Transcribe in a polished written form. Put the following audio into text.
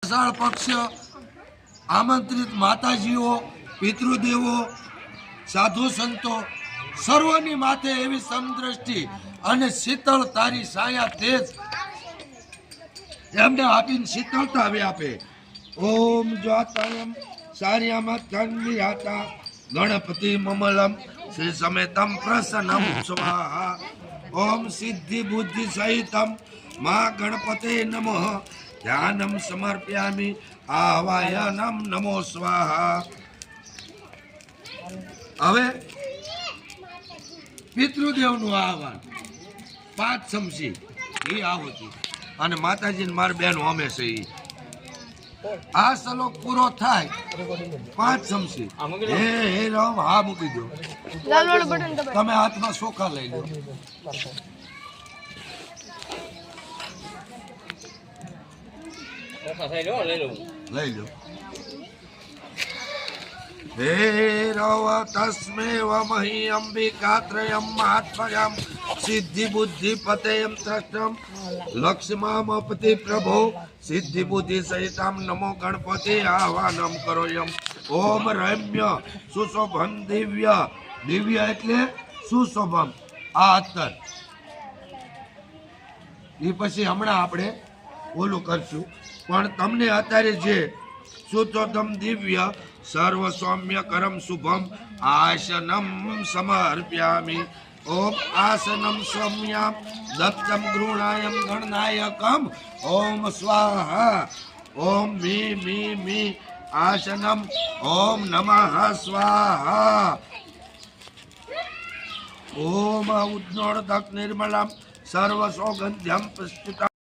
અષાઢ પક્ષ આમંત્રિત માતાજીઓ, પિતૃદેવો, સાધુ સંતો સર્વની માથે એવી સમદ્રષ્ટિ અને શીતળ તારી સાયા તેજ એમને આપીને શીતળતા હવે આપે. ઓમ જ્વાતાયમ સાર્યામાં કન્યાતા ગણપતિ મમલમ શ્રી સમેતમ પ્રસન્નમ સ્વાહા. ઓમ સિદ્ધિ બુદ્ધિ સહિતમ મા ગણપતે નમઃ. ધ્યાનમ સમર્પ્યામિ આવાયનમ નમો સ્વાહા. હવે પિતૃદેવનું આહવાન 5 ચમચી એ આહુતિ અને માતાજીને મારી બેન હોમે છે ઈ. આ શ્લોક પૂરો થાય 5 ચમચી હે રામ હા મૂકી દો. તમે હાથમાં ચોખા લઈ લો. લઈ લો. હે રવ તસ્મે વમહી અંબિકાત્રયમ મહાત્મયમ સિદ્ધિ બુદ્ધિ પતયમ ત્રષ્ટમ લક્ષ્મામપતિ પ્રભો સિદ્ધિ બુદ્ધિ સહિતમ નમો ગણપતિ આહવાનમ કરોયમ. ઓમ રમ્ય સુશોભમ દિવ્ય. દિવ્ય એટલે સુશોભમ. આ અત્તર એ પછી હમણાં આપણે ઓલું કરશું, પણ તમને અત્યારે જે સુતોતમ દિવ્ય સર્વ સૌમ્ય કરમ શુભમ આસનમ સમર્પ્યામિ. ઓમ આસનમ સૌમ્યામ દત્તમ ગૃણાયમ ગણનાયકમ. ઓમ સ્વાહા. ઓમ મી મી મી આસનમ. ઓમ નમઃ સ્વાહા. ઓમ ઉદ્નોદક નિર્મલમ સર્વ સૌગંધ્યમ પુષ્પિતમ